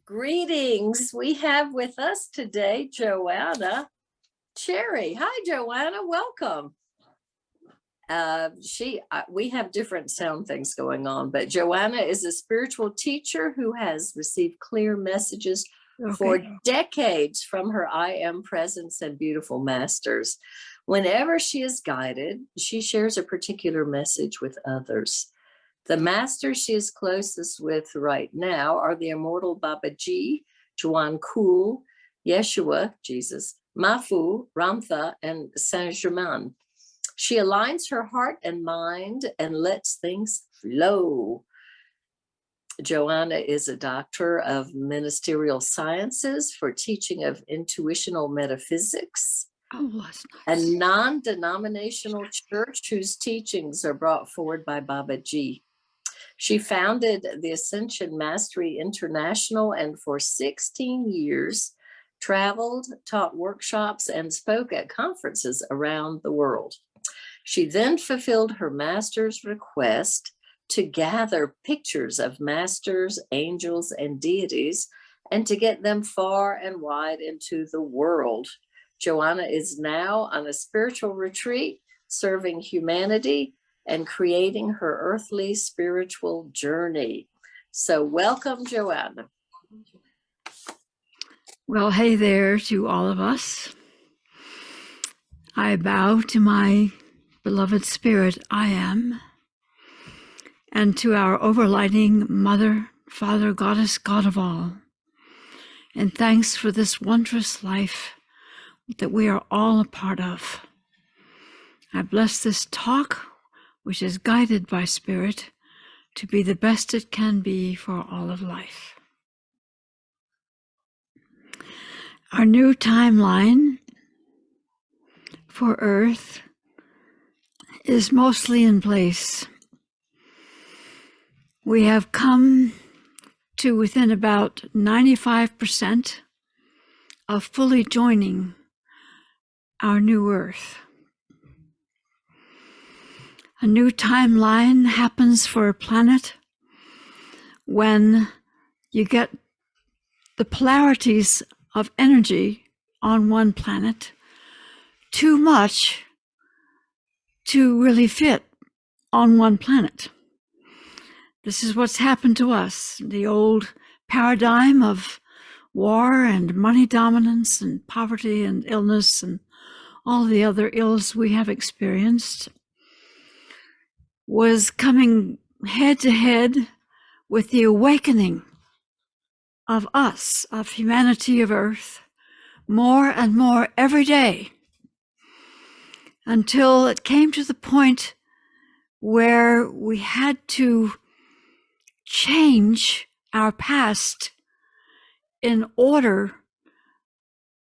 Greetings. We have with us today Joanna Cherry. Hi, Joanna. Welcome. We have different sound things going on, but Joanna is a spiritual teacher who has received clear messages for decades from her I Am presence and beautiful masters. Whenever she is guided, she shares a particular message with others. The masters she is closest with right now are the immortal Babaji, Juan Kul, Yeshua, Jesus, Mafu, Ramtha, and Saint-Germain. She aligns her heart and mind and lets things flow. Joanna is a doctor of ministerial sciences for teaching of intuitional metaphysics. A non-denominational church whose teachings are brought forward by Babaji. She founded the Ascension Mastery International and for 16 years traveled, taught workshops, and spoke at conferences around the world. She then fulfilled her master's request to gather pictures of masters, angels, and deities, and to get them far and wide into the world. Joanna is now on a spiritual retreat, serving humanity and creating her earthly spiritual journey. So welcome, Joanna. Well, hey there to all of us. I bow to my beloved spirit, I Am, and to our overlighting Mother, Father, Goddess, God of all. And thanks for this wondrous life that we are all a part of. I bless this talk, which is guided by Spirit, to be the best it can be for all of life. Our new timeline for Earth is mostly in place. We have come to within about 95% of fully joining our new Earth. A new timeline happens for a planet when you get the polarities of energy on one planet too much to really fit on one planet. This is what's happened to us. The old paradigm of war and money dominance and poverty and illness and all the other ills we have experienced was coming head to head with the awakening of us, of humanity, of Earth, more and more every day, until it came to the point where we had to change our past in order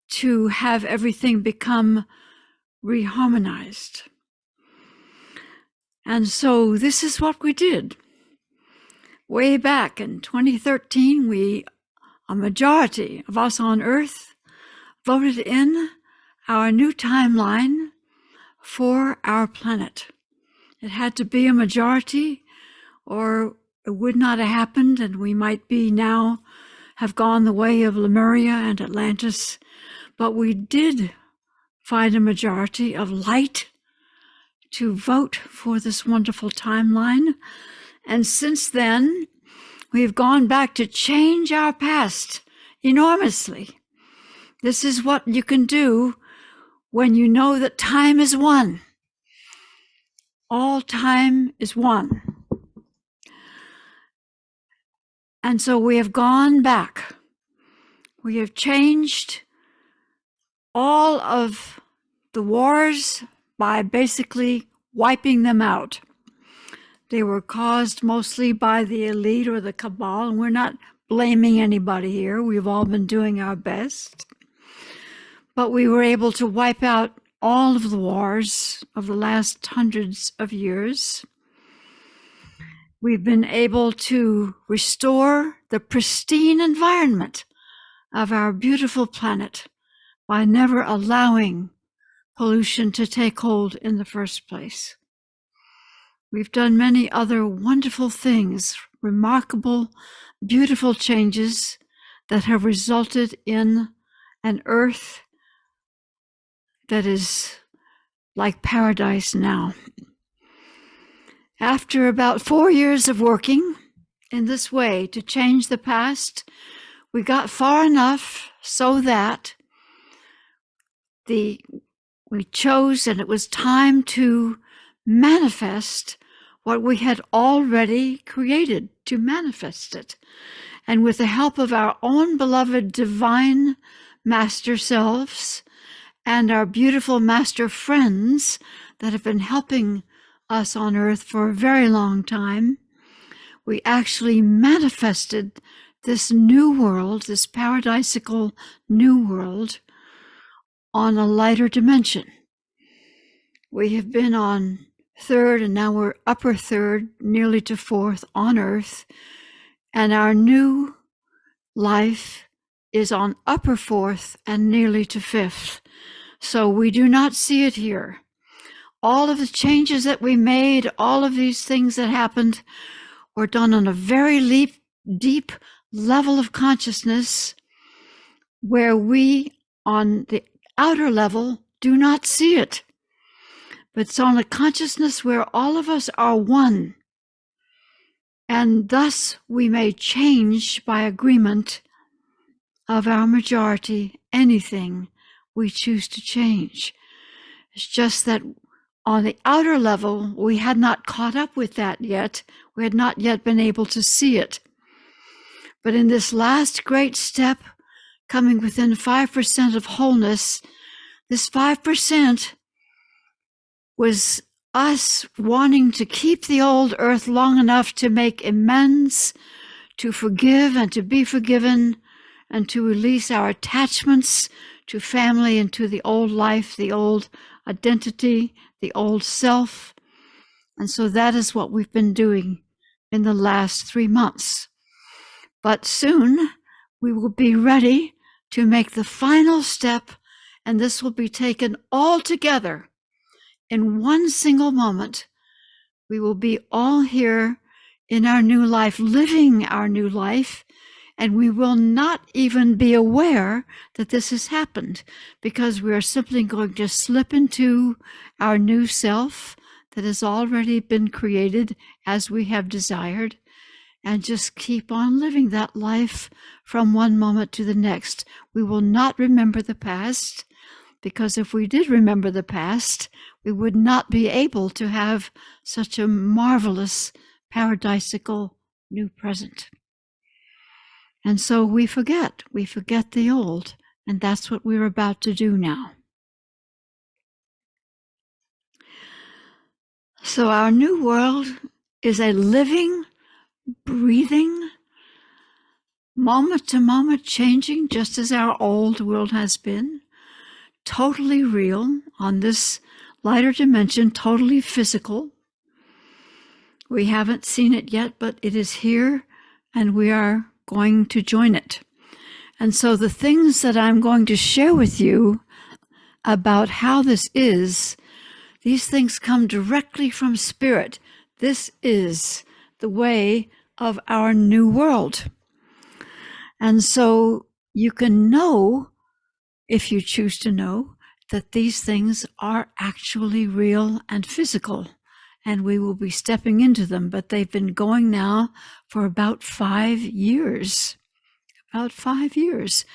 to have everything become reharmonized. And so this is what we did. Way back in 2013, a majority of us on Earth voted in our new timeline for our planet. It had to be a majority or it would not have happened, and we might be now have gone the way of Lemuria and Atlantis. But we did find a majority of light to vote for this wonderful timeline. And since then, we've gone back to change our past enormously. This is what you can do when you know that time is one. All time is one. And so we have gone back. We have changed all of the wars by basically wiping them out. They were caused mostly by the elite or the cabal, and we're not blaming anybody here. We've all been doing our best. But we were able to wipe out all of the wars of the last hundreds of years. We've been able to restore the pristine environment of our beautiful planet by never allowing pollution to take hold in the first place. We've done many other wonderful things, remarkable, beautiful changes that have resulted in an earth that is like paradise now. After about 4 years of working in this way to change the past, we got far enough so that we chose, and it was time to manifest what we had already created, to manifest it. And with the help of our own beloved divine master selves and our beautiful master friends that have been helping us on earth for a very long time, we actually manifested this new world, this paradisical new world, on a lighter dimension. We have been on third, and now we're upper third, nearly to fourth on earth, and our new life is on upper fourth and nearly to fifth. So we do not see it here. All of the changes that we made, all of these things that happened, were done on a very deep level of consciousness, where we, on the outer level, do not see it. But it's on a consciousness where all of us are one. And thus we may change by agreement of our majority anything we choose to change. It's just that on the outer level, we had not caught up with that yet. We had not yet been able to see it. But in this last great step, coming within 5% of wholeness, this 5% was us wanting to keep the old earth long enough to make amends, to forgive and to be forgiven, and to release our attachments to family and to the old life, the old identity, the old self. And so that is what we've been doing in the last 3 months. But soon we will be ready to make the final step, and this will be taken all together in one single moment. We will be all here in our new life, living our new life, and we will not even be aware that this has happened, because we are simply going to slip into our new self that has already been created as we have desired, and just keep on living that life from one moment to the next. We will not remember the past, because if we did remember the past, we would not be able to have such a marvelous, paradisical new present. And so we forget the old, and that's what we're about to do now. So our new world is a living, breathing, moment to moment changing, just as our old world has been, totally real on this lighter dimension, totally physical. We haven't seen it yet, but it is here, and we are going to join it. And so the things that I'm going to share with you about how this is, these things come directly from Spirit. This is the way of our new world. And so you can know, if you choose to know, that these things are actually real and physical, and we will be stepping into them. But they've been going now for about 5 years. About 5 years.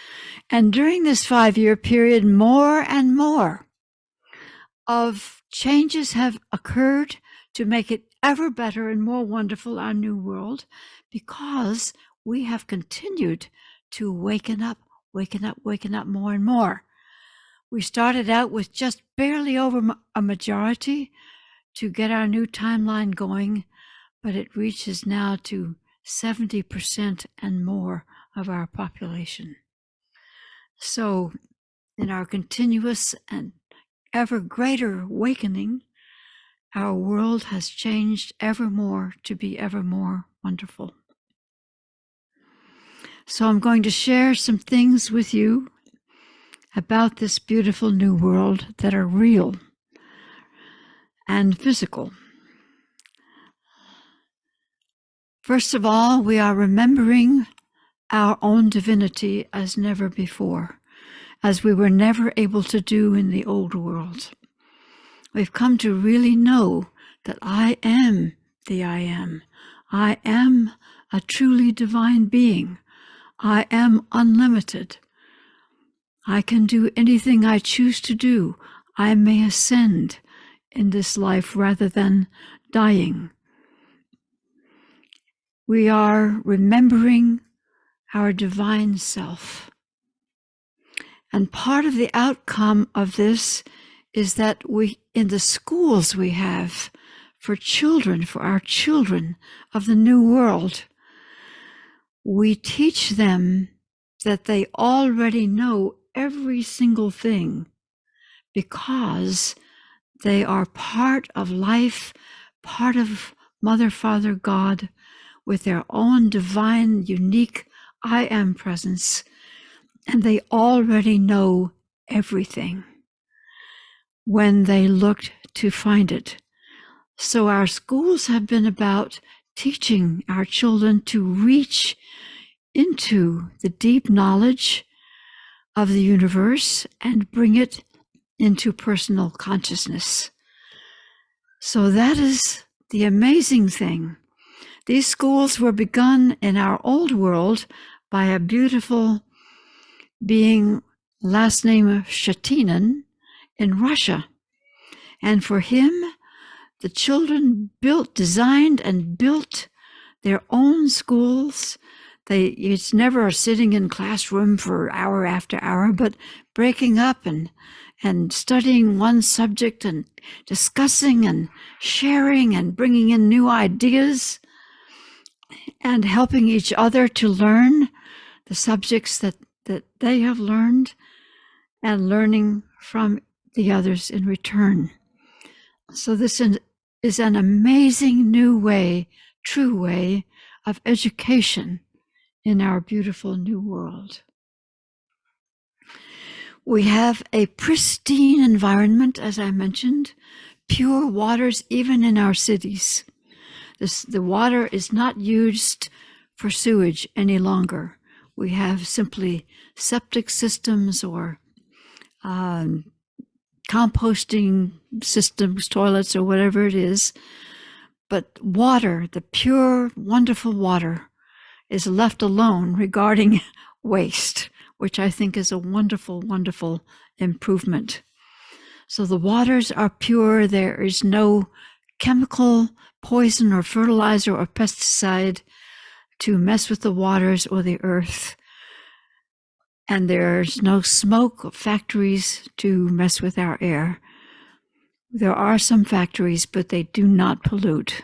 And during this 5-year period, more and more of changes have occurred to make it ever better and more wonderful, our new world, because we have continued to waken up more and more. We started out with just barely over a majority to get our new timeline going, but it reaches now to 70% and more of our population. So in our continuous and ever greater awakening, our world has changed ever more to be ever more wonderful. So I'm going to share some things with you about this beautiful new world that are real and physical. First of all, we are remembering our own divinity as never before, as we were never able to do in the old world. We've come to really know that I am the I am. I am a truly divine being. I am unlimited. I can do anything I choose to do. I may ascend in this life rather than dying. We are remembering our divine self. And part of the outcome of this is that we, in the schools we have for children, for our children of the new world, we teach them that they already know every single thing because they are part of life, part of Mother, Father, God, with their own divine, unique I am presence, and they already know everything when they looked to find it. So our schools have been about teaching our children to reach into the deep knowledge of the universe and bring it into personal consciousness. So that is the amazing thing. These schools were begun in our old world by a beautiful being, last name of Shatinin, in Russia. And for him, the children designed and built their own schools. It's never sitting in classroom for hour after hour, but breaking up and studying one subject and discussing and sharing and bringing in new ideas and helping each other to learn the subjects that they have learned and learning from the others in return. So this is an amazing new way, true way of education in our beautiful new world. We have a pristine environment, as I mentioned, pure waters even in our cities. The water is not used for sewage any longer. We have simply septic systems or composting systems, toilets, or whatever it is. But water, the pure, wonderful water, is left alone regarding waste, which I think is a wonderful, wonderful improvement. So the waters are pure. There is no chemical, poison, or fertilizer or pesticide to mess with the waters or the earth. And there's no smoke of factories to mess with our air. There are some factories, but they do not pollute.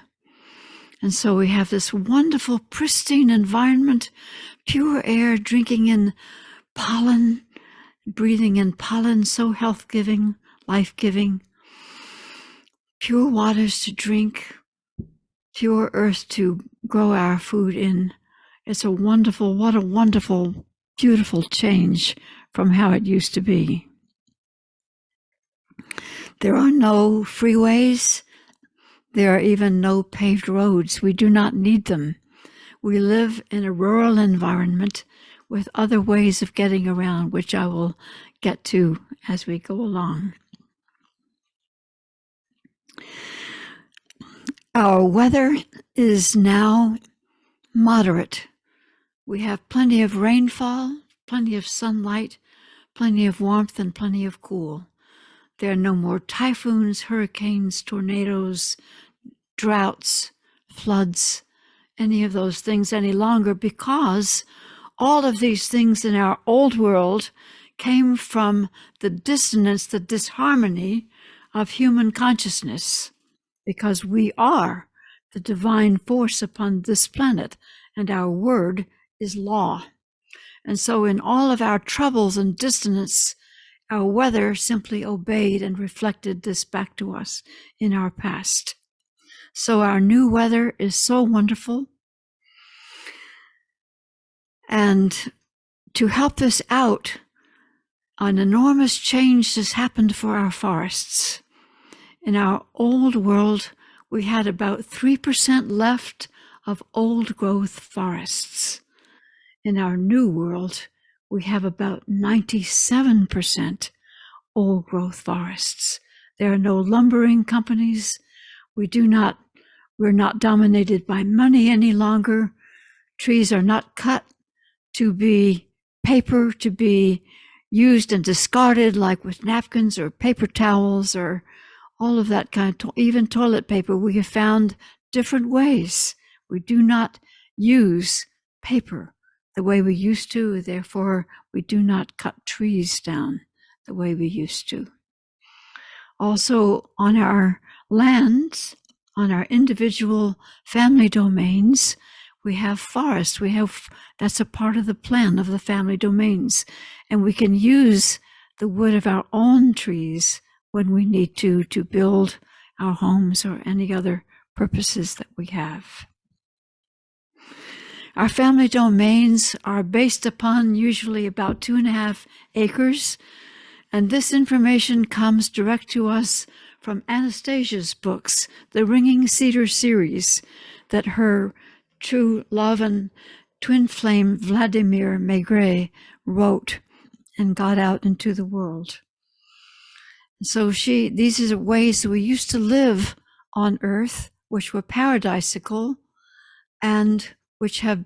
And so we have this wonderful, pristine environment, pure air, drinking in pollen, breathing in pollen, so health-giving, life-giving, pure waters to drink, pure earth to grow our food in. It's what a wonderful, beautiful change from how it used to be. There are no freeways. There are even no paved roads. We do not need them. We live in a rural environment with other ways of getting around, which I will get to as we go along. Our weather is now moderate. We have plenty of rainfall, plenty of sunlight, plenty of warmth, and plenty of cool. There are no more typhoons, hurricanes, tornadoes, droughts, floods, any of those things any longer, because all of these things in our old world came from the dissonance, the disharmony of human consciousness, because we are the divine force upon this planet, and our word is law. And so in all of our troubles and dissonance, our weather simply obeyed and reflected this back to us in our past. So our new weather is so wonderful. And to help this out, an enormous change has happened for our forests. In our old world, we had about 3% left of old growth forests. in our new world, we have about 97% old growth forests. There are no lumbering companies. We're not dominated by money any longer. Trees are not cut to be paper, to be used and discarded like with napkins or paper towels or all of that kind of, even toilet paper. We have found different ways. We do not use paper the way we used to. Therefore, we do not cut trees down the way we used to. Also, on our lands, on our individual family domains, we have forests. That's a part of the plan of the family domains. And we can use the wood of our own trees when we need to build our homes or any other purposes that we have. Our family domains are based upon usually about 2.5 acres. And this information comes direct to us from Anastasia's books, the Ringing Cedar series that her true love and twin flame Vladimir Maigret wrote and got out into the world. So these are ways we used to live on earth, which were paradisical and which have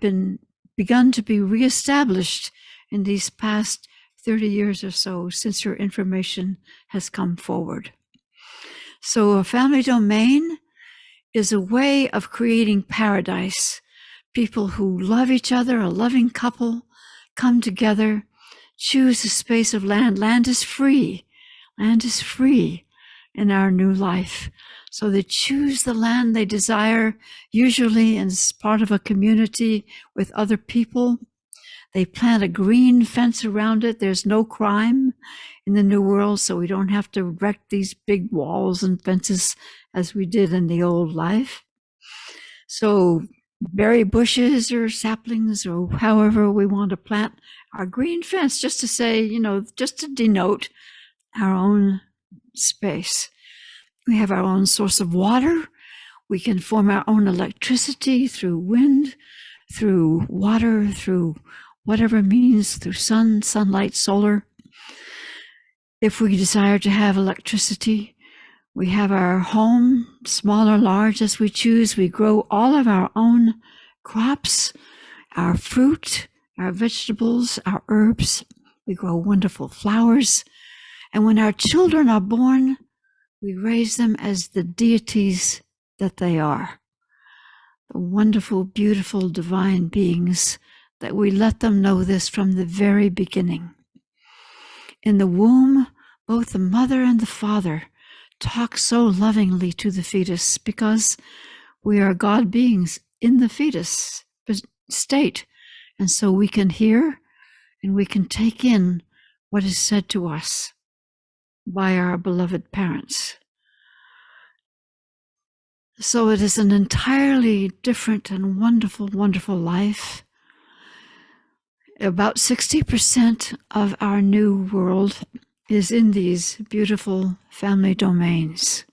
begun to be reestablished in these past 30 years or so since her information has come forward. So a family domain is a way of creating paradise. People who love each other, a loving couple, come together, choose a space of land. Land is free. Land is free in our new life. So they choose the land they desire, usually as part of a community with other people. They plant a green fence around it. There's no crime in the New World, so we don't have to erect these big walls and fences as we did in the old life. So berry bushes or saplings or however we want to plant our green fence, just to say, just to denote our own space. We have our own source of water. We can form our own electricity through wind, through water, through whatever means, through sunlight, solar. If we desire to have electricity, we have our home, small or large as we choose. We grow all of our own crops, our fruit, our vegetables, our herbs. We grow wonderful flowers. And when our children are born, we raise them as the deities that they are, the wonderful, beautiful, divine beings, that we let them know this from the very beginning. In the womb, both the mother and the father talk so lovingly to the fetus because we are God beings in the fetus state. And so we can hear and we can take in what is said to us by our beloved parents. So it is an entirely different and wonderful, wonderful life. About 60% of our new world is in these beautiful family domains.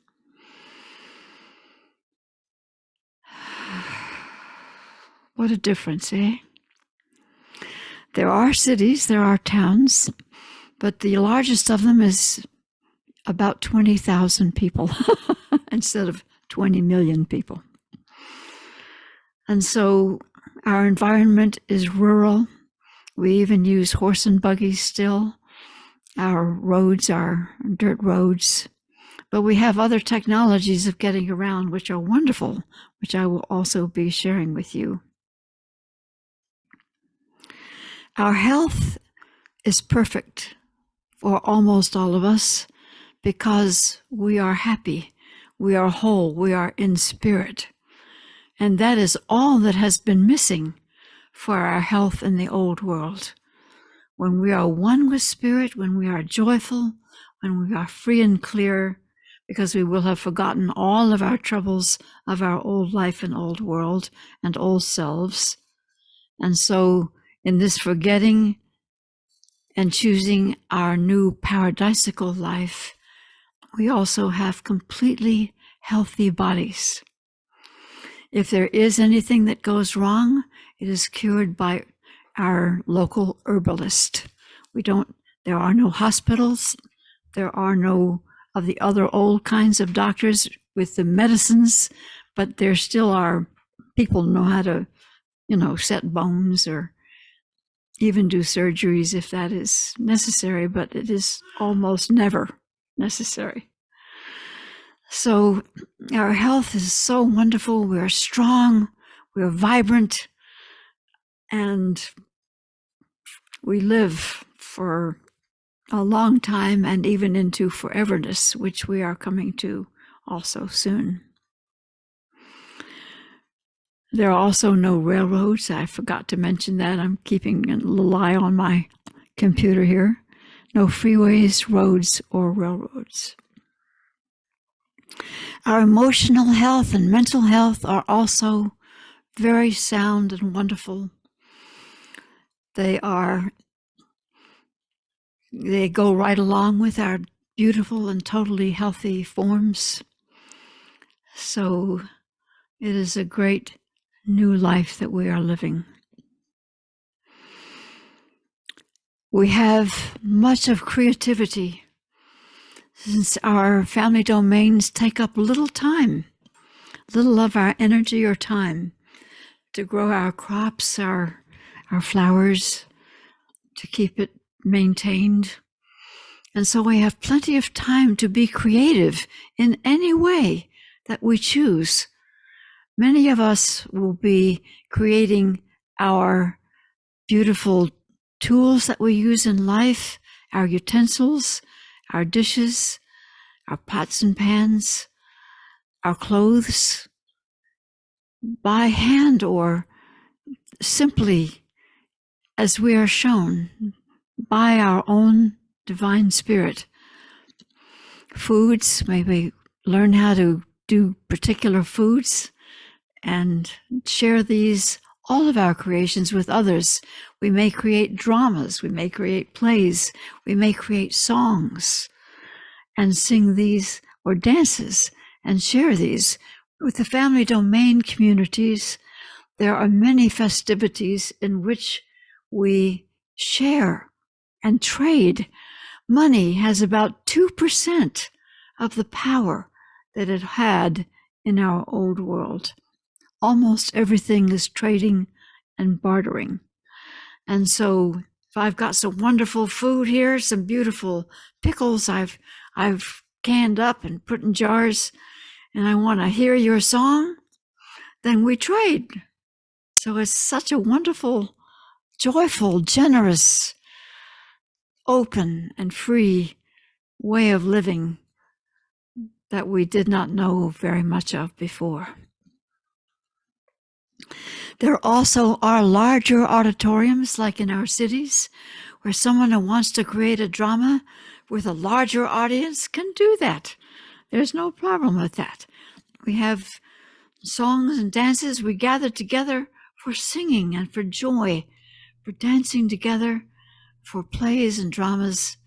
What a difference, eh? There are cities, there are towns, but the largest of them is about 20,000 people instead of 20 million people. And so our environment is rural. We even use horse and buggies still. Our roads are dirt roads. But we have other technologies of getting around which are wonderful, which I will also be sharing with you. Our health is perfect for almost all of us because we are happy, we are whole, we are in spirit. And that is all that has been missing for our health in the old world. When we are one with spirit, when we are joyful, when we are free and clear, because we will have forgotten all of our troubles of our old life and old world and old selves. And so in this forgetting and choosing our new paradisical life, we also have completely healthy bodies. If there is anything that goes wrong, it is cured by our local herbalist. There are no hospitals. There are no of the other old kinds of doctors with the medicines, but there still are people know how to, set bones or even do surgeries if that is necessary, but it is almost never necessary. So our health is so wonderful. We're strong, we're vibrant, and we live for a long time and even into foreverness, which we are coming to also soon. There are also no railroads. I forgot to mention that. I'm keeping a little eye on my computer here. No freeways, roads, or railroads. Our emotional health and mental health are also very sound and wonderful. They go right along with our beautiful and totally healthy forms. So it is a great new life that we are living. We have much of creativity since our family domains take up little of our energy or time to grow our crops, our flowers, to keep it maintained. And so we have plenty of time to be creative in any way that we choose. Many of us will be creating our beautiful tools that we use in life, our utensils, our dishes, our pots and pans, our clothes, by hand or simply as we are shown by our own divine spirit. Foods, maybe learn how to do particular foods and share all of our creations with others. We may create dramas, we may create plays, we may create songs and sing these or dances and share these. With the family domain communities, there are many festivities in which we share and trade. Money has about 2% of the power that it had in our old world. Almost everything is trading and bartering. And so if I've got some wonderful food here, some beautiful pickles I've canned up and put in jars, and I want to hear your song, then we trade. So it's such a wonderful, joyful, generous, open and free way of living that we did not know very much of before. There also are larger auditoriums, like in our cities, where someone who wants to create a drama with a larger audience can do that. There's no problem with that. We have songs and dances. We gather together for singing and for joy, for dancing together, for plays and dramas.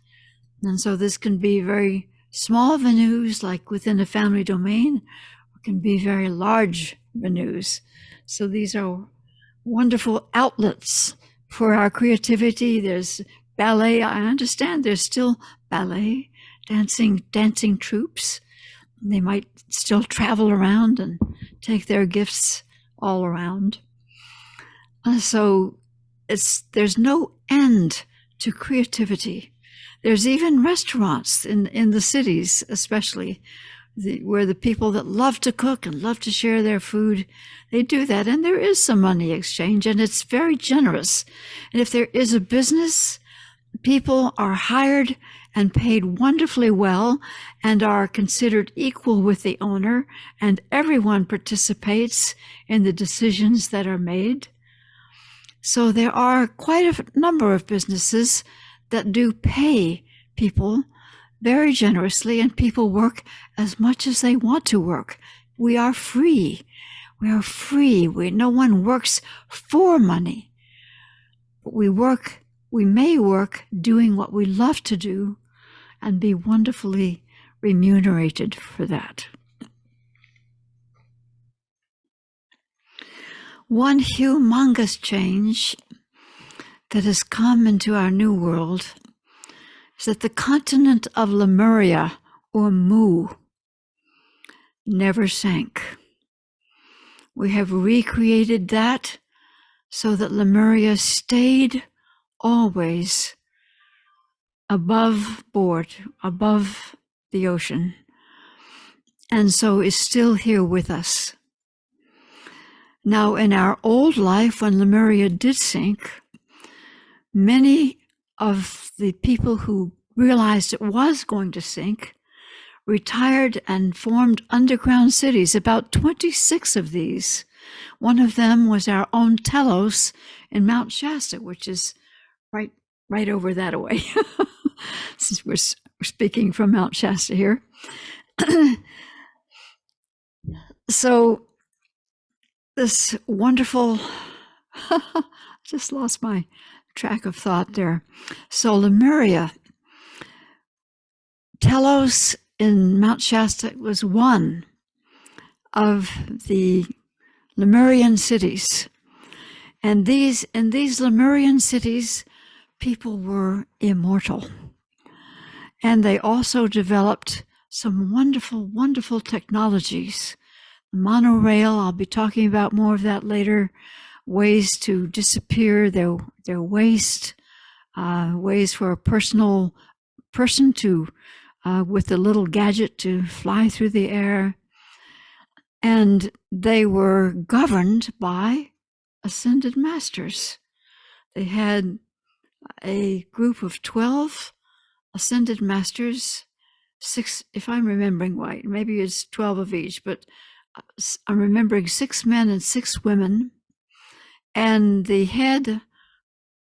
And so this can be very small venues, like within a family domain, or can be very large venues. So these are wonderful outlets for our creativity. There's ballet. I understand there's still ballet, dancing troupes. They might still travel around and take their gifts all around. So there's no end to creativity. There's even restaurants in the cities, especially, where the people that love to cook and love to share their food, they do that. And there is some money exchange, and it's very generous. And if there is a business, people are hired and paid wonderfully well and are considered equal with the owner, and everyone participates in the decisions that are made. So there are quite a number of businesses that do pay people very generously, and people work as much as they want to work. We are free. We are free. No one works for money. But we may work doing what we love to do and be wonderfully remunerated for that. One humongous change that has come into our new world is that the continent of Lemuria, or Mu, never sank. We have recreated that so that Lemuria stayed always above board, above the ocean, and so is still here with us. Now, in our old life, when Lemuria did sink, many of the people who realized it was going to sink retired and formed underground cities, about 26 of these. One of them was our own Telos in Mount Shasta, which is right over that away, since we're speaking from Mount Shasta here. So this wonderful, just lost my track of thought there. So Lemuria, Telos in Mount Shasta was one of the Lemurian cities. And in these Lemurian cities, people were immortal. And they also developed some wonderful, wonderful technologies. The monorail, I'll be talking about more of that later, ways to disappear their waste, ways for a person to with a little gadget to fly through the air. And they were governed by ascended masters. They had a group of 12 ascended masters, 6, if I'm remembering right, maybe it's 12 of each, but I'm remembering 6 men and 6 women. And the head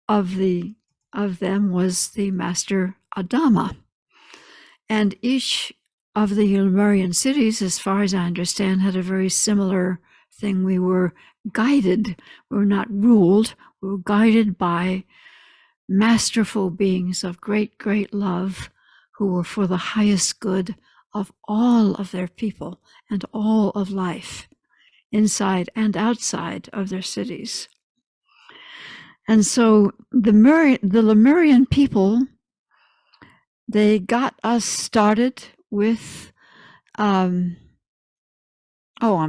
of them was the master Adama. And each of the Lemurian cities, as far as I understand, had a very similar thing. We were guided, we were not ruled, we were guided by masterful beings of great, great love who were for the highest good of all of their people and all of life, inside and outside of their cities. And so the Lemurian people, they got us started with, I'm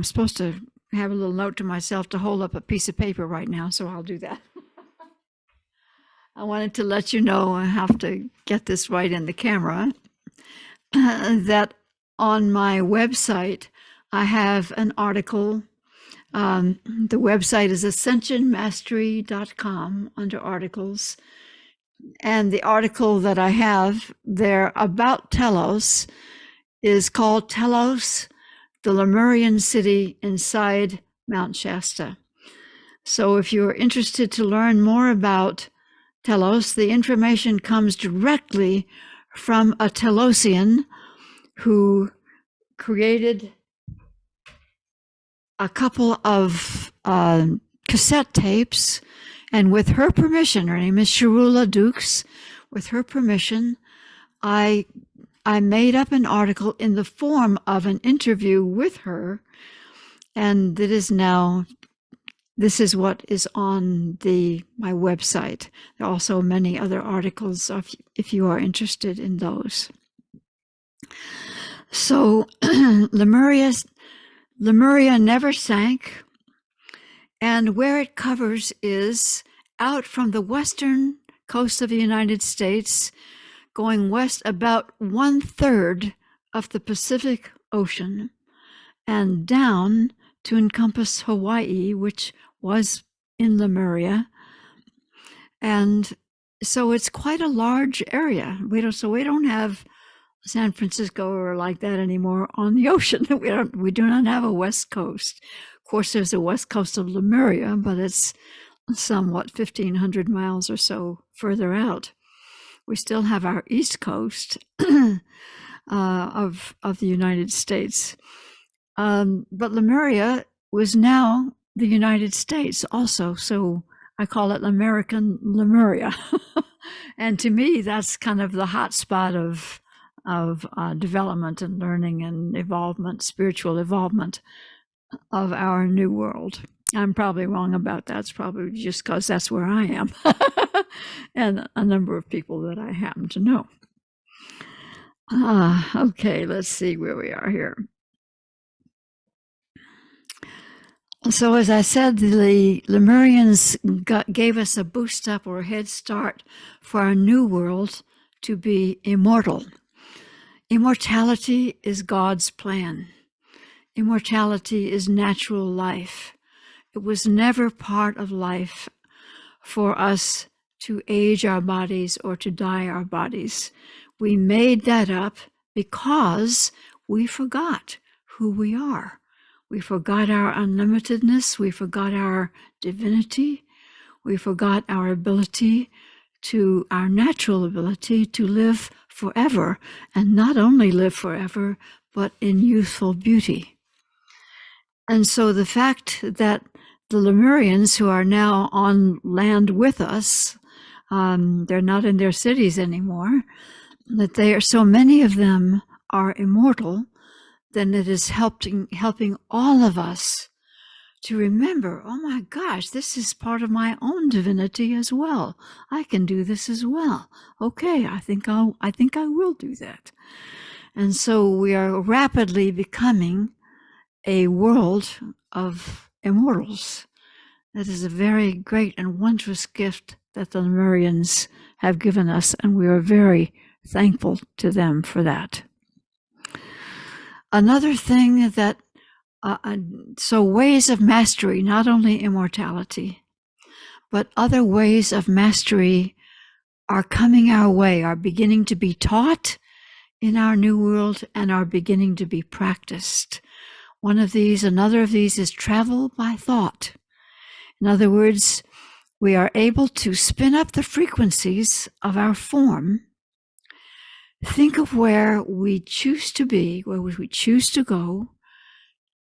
supposed to have a little note to myself to hold up a piece of paper right now, so I'll do that. I wanted to let you know, I have to get this right in the camera, that on my website, I have an article. The website is ascensionmastery.com under articles. And the article that I have there about Telos is called Telos, the Lemurian City Inside Mount Shasta. So if you're interested to learn more about Telos, the information comes directly from a Telosian who created a couple of cassette tapes, and with her permission, her name is Sharula Dukes, with her permission, I made up an article in the form of an interview with her, and this is what is on my website. There are also many other articles if you are interested in those. So Lemuria never sank, and where it covers is out from the western coast of the United States, going west about 1/3 of the Pacific Ocean, and down to encompass Hawaii, which was in Lemuria. And so it's quite a large area. We don't have San Francisco or like that anymore on the ocean. We do not have a west coast. Of course, there's a west coast of Lemuria, but it's somewhat 1,500 miles or so further out. We still have our east coast of the United States. But Lemuria was now the United States also, so I call it American Lemuria. And to me, that's kind of the hot spot of development and learning and evolvement, spiritual evolvement of our new world. I'm probably wrong about that. It's probably just because that's where I am. and a number of people that I happen to know. Okay, let's see where we are here. So, as I said, the Lemurians gave us a boost up or a head start for our new world to be immortal. Immortality is God's plan. Immortality is natural life. It was never part of life for us to age our bodies or to die our bodies. We made that up because we forgot who we are. We forgot our unlimitedness. We forgot our divinity. We forgot our ability to, our natural ability to live forever, and not only live forever, but in youthful beauty. And so the fact that the Lemurians, who are now on land with us, they're not in their cities anymore, that they are, so many of them are immortal, then it is helping all of us to remember, oh my gosh, this is part of my own divinity as well. I can do this as well. Okay, I think I will do that. And so we are rapidly becoming a world of immortals. That is a very great and wondrous gift that the Lemurians have given us, and we are very thankful to them for that. Another thing that, so ways of mastery, not only immortality, but other ways of mastery are coming our way, are beginning to be taught in our new world and are beginning to be practiced. Another of these is travel by thought. In other words, we are able to spin up the frequencies of our form, think of where we choose to be, where we choose to go,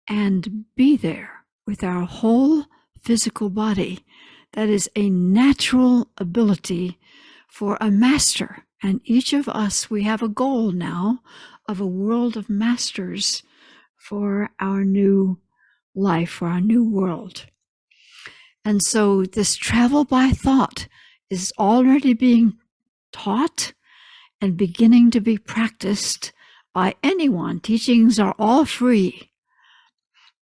and be there with our whole physical body. That is a natural ability for a master. And each of us, we have a goal now of a world of masters for our new life, for our new world. And so this travel by thought is already being taught and beginning to be practiced by anyone. Teachings are all free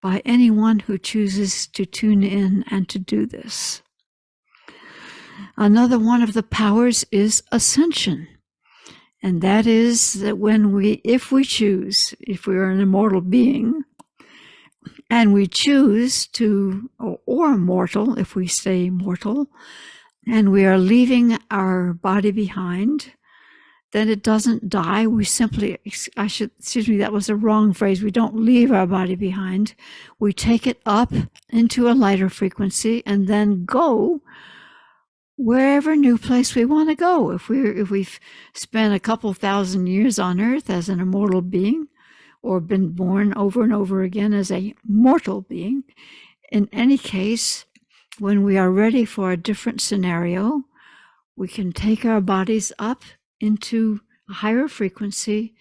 by anyone who chooses to tune in and to do this. Another one of the powers is ascension. And that is that if we are an immortal being, and we choose to, or mortal, if we stay mortal, and we are leaving our body behind, then it doesn't die. We simply, that was a wrong phrase. We don't leave our body behind. We take it up into a lighter frequency and then go wherever new place we want to go. If we've spent a couple thousand years on Earth as an immortal being, or been born over and over again as a mortal being, in any case, when we are ready for a different scenario, we can take our bodies up into a higher frequency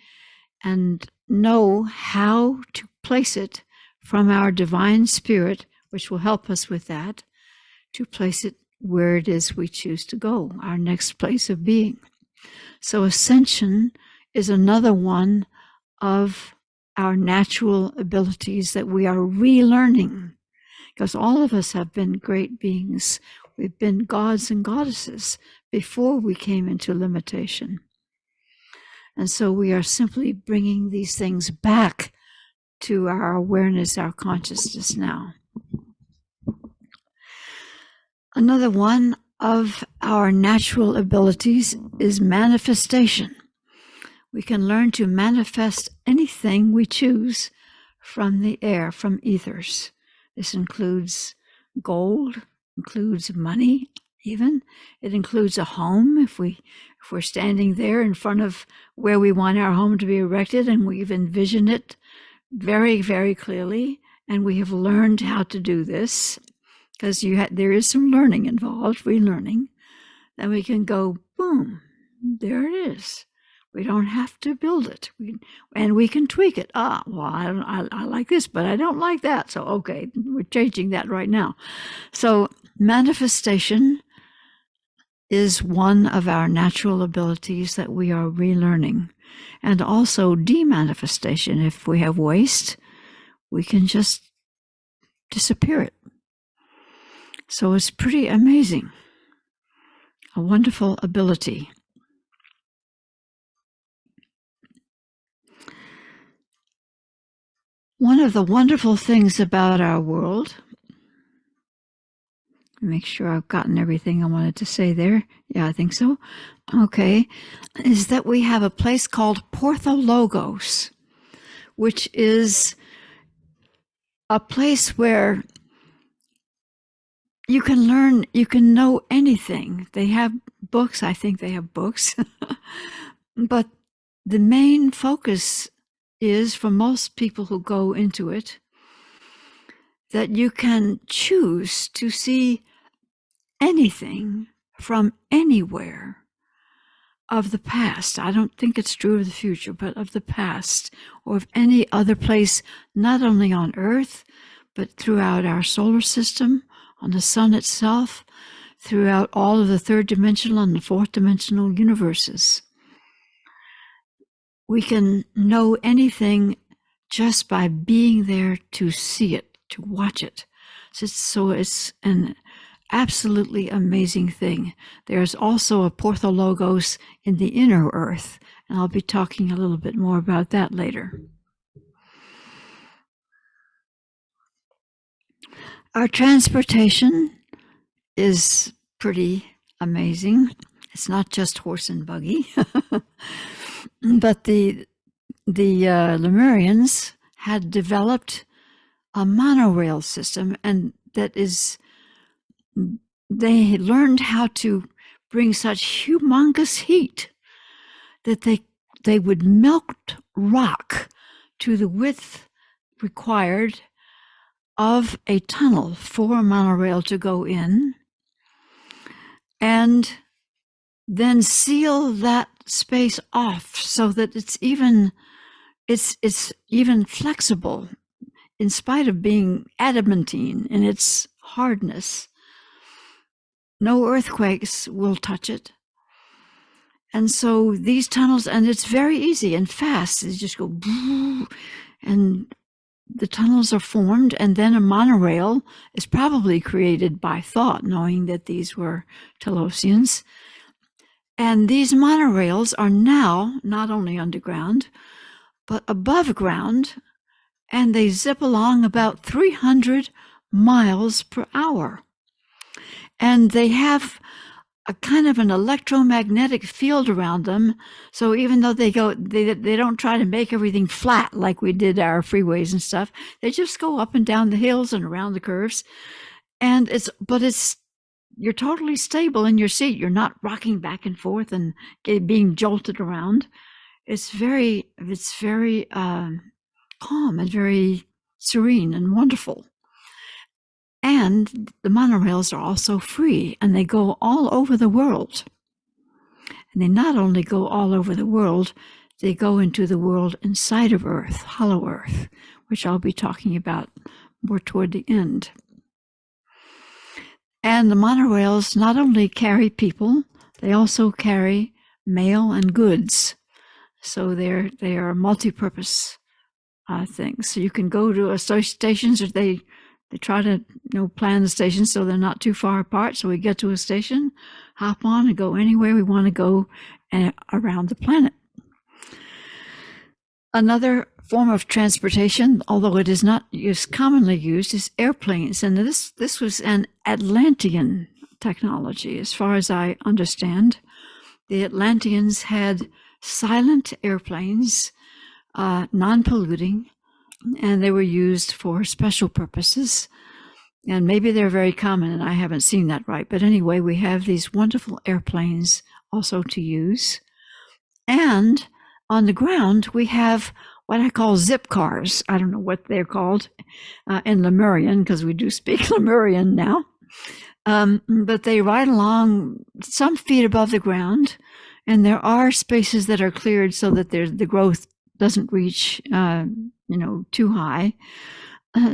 and know how to place it from our divine spirit, which will help us with that, to place it where it is we choose to go, our next place of being. So ascension is another one of our natural abilities that we are relearning, because all of us have been great beings. We've been gods and goddesses before we came into limitation. And so we are simply bringing these things back to our awareness, our consciousness now. Another one of our natural abilities is manifestation. We can learn to manifest anything we choose from the air, from ethers. This includes gold, includes money even. It includes a home if we're standing there in front of where we want our home to be erected and we've envisioned it very, very clearly, and we have learned how to do this, because there is some learning involved, relearning. Then we can go, boom, there it is. We don't have to build it, and we can tweak it. Well, I like this, but I don't like that. So, okay, we're changing that right now. So manifestation is one of our natural abilities that we are relearning. And also demanifestation. If we have waste, we can just disappear it. So it's pretty amazing. A wonderful ability. One of the wonderful things about our world, make sure I've gotten everything I wanted to say there. Yeah, I think so. Okay. Is that we have a place called Porthologos, which is a place where you can learn, you can know anything. They have books. I think they have books. But the main focus is, for most people who go into it, that you can choose to see anything from anywhere of the past. I don't think it's true of the future, but of the past, or of any other place, not only on Earth, but throughout our solar system, on the sun itself, throughout all of the third dimensional and the fourth dimensional universes. We can know anything just by being there to see it, to watch it. So it's an absolutely amazing thing. There's also a Porthologos in the inner Earth, and I'll be talking a little bit more about that later. Our transportation is pretty amazing. It's not just horse and buggy, but the Lemurians had developed a monorail system, and that is, they learned how to bring such humongous heat that they would melt rock to the width required of a tunnel for a monorail to go in, and then seal that space off so that it's even flexible, in spite of being adamantine in its hardness. No earthquakes will touch it. And so these tunnels, and it's very easy and fast. They just go, and the tunnels are formed, and then a monorail is probably created by thought, knowing that these were Telosians. And these monorails are now not only underground, but above ground, and they zip along about 300 miles per hour. And they have a kind of an electromagnetic field around them. So even though they don't try to make everything flat like we did our freeways and stuff. They just go up and down the hills and around the curves. And you're totally stable in your seat. You're not rocking back and forth and being jolted around. It's very calm and very serene and wonderful. And the monorails are also free, and they go all over the world. And they not only go all over the world, they go into the world inside of Earth, hollow Earth, which I'll be talking about more toward the end. And the monorails not only carry people, they also carry mail and goods. So they are multi-purpose things. So you can go to stations, or they try to plan the stations so they're not too far apart. So we get to a station, hop on, and go anywhere we want to go around the planet. Another form of transportation, although it is not as commonly used, is airplanes. And this was an Atlantean technology, as far as I understand. The Atlanteans had silent airplanes, non-polluting, and they were used for special purposes. And maybe they're very common, and I haven't seen that right. But anyway, we have these wonderful airplanes also to use. And on the ground, we have what I call zip cars. I don't know what they're called in Lemurian, because we do speak Lemurian now. But they ride along some feet above the ground, and there are spaces that are cleared so that the growth doesn't reach too high.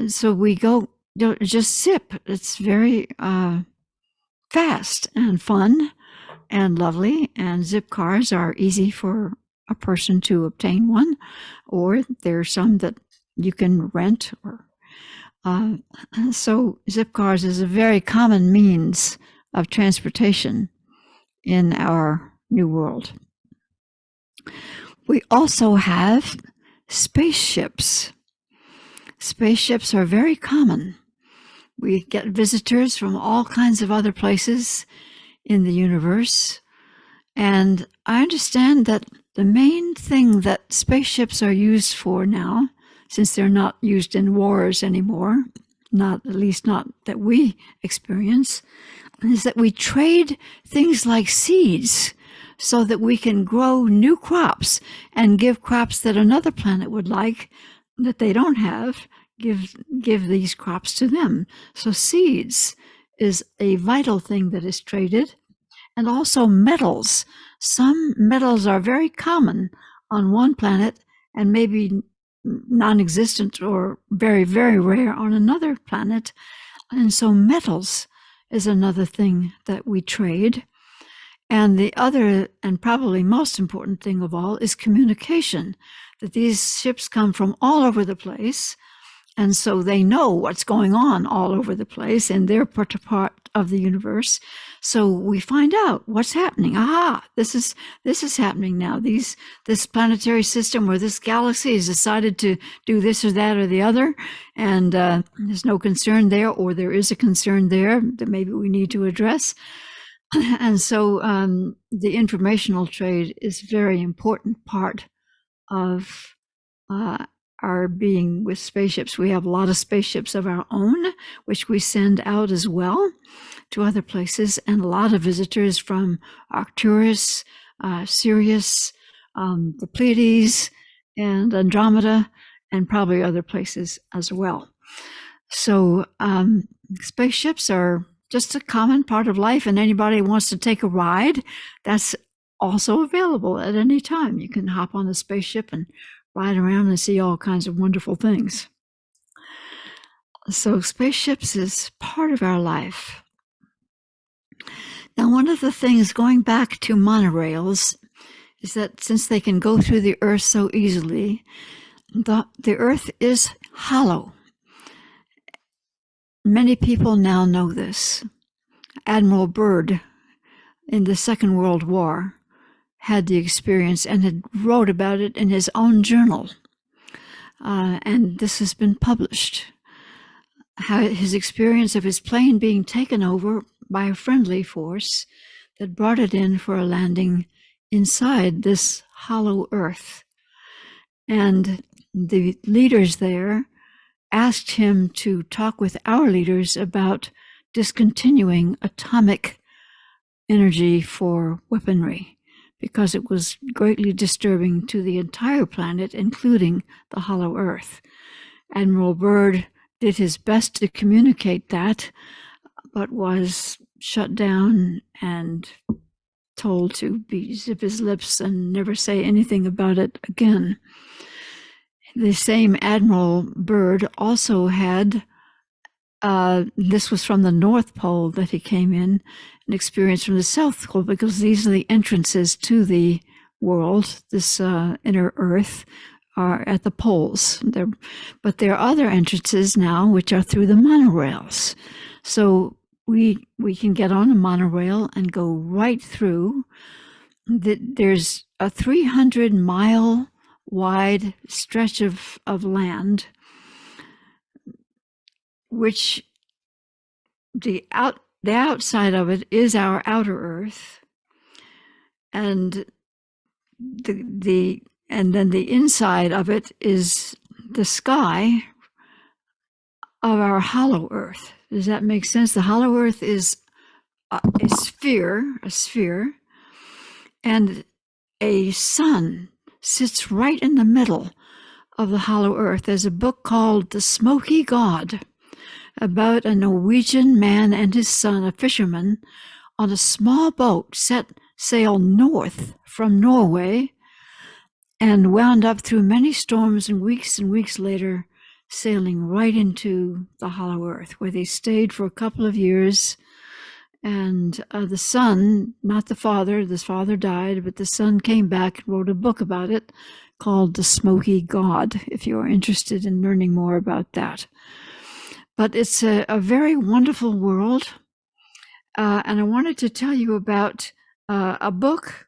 So we go, just zip. It's very fast and fun. and lovely, and zip cars are easy for a person to obtain one, or there are some that you can rent. Or so zip cars is a very common means of transportation in our new world. We also have spaceships. Spaceships are very common. We get visitors from all kinds of other places in the universe. And I understand that the main thing that spaceships are used for now, since they're not used in wars anymore, at least not that we experience, is that we trade things like seeds so that we can grow new crops and give crops that another planet would like that they don't have, give these crops to them. So seeds is a vital thing that is traded. And also metals. Some metals are very common on one planet and maybe non-existent or very, very rare on another planet. And so metals is another thing that we trade. And the other, and probably most important thing of all, is communication, that these ships come from all over the place. And so they know what's going on all over the place in their part of the universe. So we find out what's happening. Aha, this is happening now. This planetary system or this galaxy has decided to do this or that or the other. And there's no concern there, or there is a concern there that maybe we need to address. And so the informational trade is a very important part of our being with spaceships. We have a lot of spaceships of our own, which we send out as well to other places, and a lot of visitors from Arcturus, Sirius, the Pleiades, and Andromeda, and probably other places as well. So spaceships are just a common part of life, and anybody who wants to take a ride, that's also available at any time. You can hop on a spaceship and ride around and see all kinds of wonderful things. So spaceships is part of our life. Now, one of the things going back to monorails is that since they can go through the earth so easily, the earth is hollow. Many people now know this. Admiral Byrd in the Second World War had the experience and had wrote about it in his own journal. And this has been published. How his experience of his plane being taken over by a friendly force that brought it in for a landing inside this hollow earth. And the leaders there asked him to talk with our leaders about discontinuing atomic energy for weaponry, because it was greatly disturbing to the entire planet, including the hollow earth. Admiral Byrd did his best to communicate that, but was shut down and told to zip his lips and never say anything about it again. The same Admiral Byrd also had, this was from the North Pole that he came in, an experience from the South Pole, because these are the entrances to the world, this inner Earth, are at the poles. But there are other entrances now which are through the monorails. So we can get on a monorail and go right through. There's a 300-mile wide stretch of land, which the outside of it is our outer Earth, and and then the inside of it is the sky of our hollow Earth. Does that make sense? The hollow Earth is a sphere, and a sun sits right in the middle of the hollow Earth. There's a book called The Smoky God, about a Norwegian man and his son, a fisherman, on a small boat set sail north from Norway, and wound up through many storms and weeks later, sailing right into the hollow Earth, where they stayed for a couple of years And the son, not the father, this father died, but the son came back and wrote a book about it called The Smoky God, if you're interested in learning more about that. But it's a very wonderful world. And I wanted to tell you about a book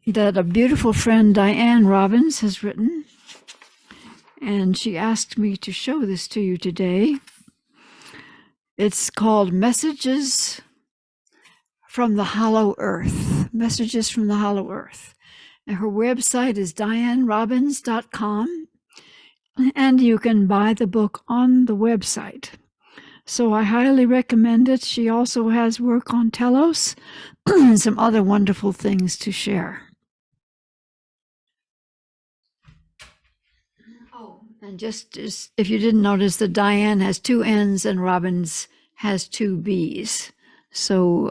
that a beautiful friend, Diane Robbins, has written. And she asked me to show this to you today. It's called Messages from the Hollow Earth. Messages from the Hollow Earth. And her website is dianerobbins.com. And you can buy the book on the website. So I highly recommend it. She also has work on Telos and some other wonderful things to share. Oh, and just if you didn't notice, the Diane has 2 N's and Robbins has 2 B's. So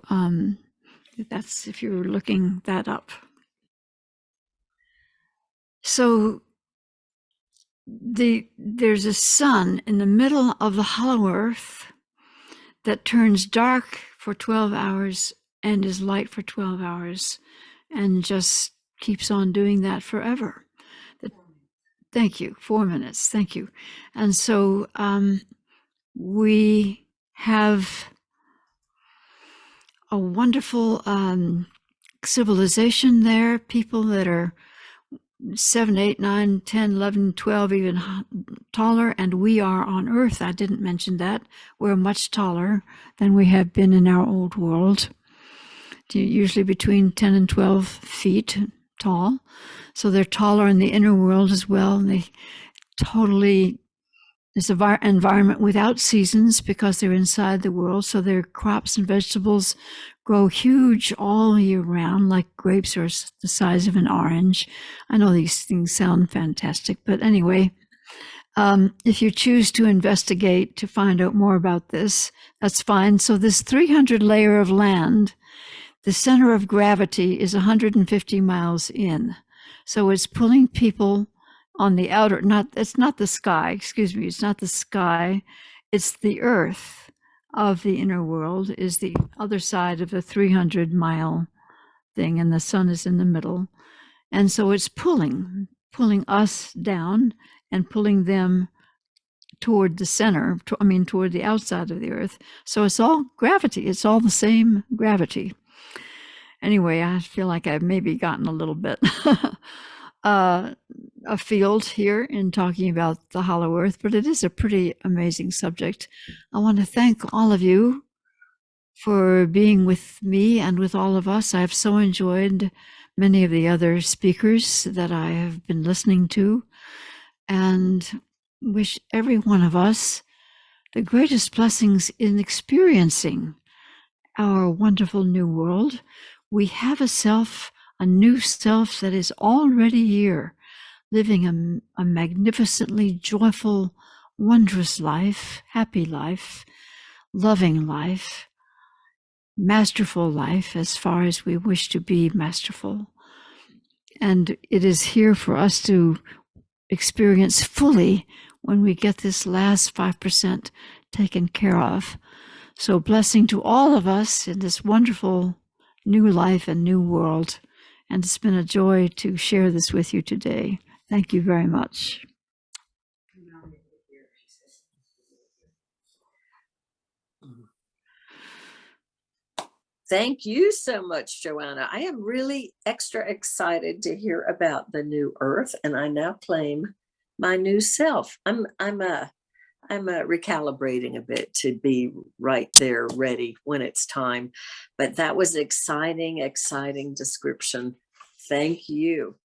that's if you're looking that up. So there's a sun in the middle of the hollow earth that turns dark for 12 hours and is light for 12 hours and just keeps on doing that forever. Thank you. 4 minutes. Thank you. And so we have a wonderful civilization there, people that are 7, 8, 9, 10, 11, 12, even taller, and we are on Earth. I didn't mention that. We're much taller than we have been in our old world, usually between 10 and 12 feet tall. So they're taller in the inner world as well, and they totally, it's an environment without seasons because they're inside the world, so their crops and vegetables grow huge all year round, like grapes are the size of an orange. I know these things sound fantastic, but anyway, if you choose to investigate to find out more about this, that's fine. So this 300 layer of land, the center of gravity is 150 miles in. So it's pulling people on the outer, it's not the sky, excuse me, it's not the sky, it's the earth of the inner world is the other side of the 300-mile thing, and the sun is in the middle. And so it's pulling us down and pulling them toward the center, toward the outside of the earth. So it's all gravity. It's all the same gravity. Anyway, I feel like I've maybe gotten a little bit afield here in talking about the hollow earth, but it is a pretty amazing subject. I want to thank all of you for being with me and with all of us. I've so enjoyed many of the other speakers that I have been listening to, and wish every one of us the greatest blessings in experiencing our wonderful new world. We have a new self that is already here, living a magnificently joyful, wondrous life, happy life, loving life, masterful life as far as we wish to be masterful. And it is here for us to experience fully when we get this last 5% taken care of. So blessing to all of us in this wonderful new life and new world. And it's been a joy to share this with you today. Thank you very much. Thank you so much, Joanna. I am really extra excited to hear about the new earth, and I now claim my new self. I'm recalibrating a bit to be right there ready when it's time. But that was exciting description. Thank you.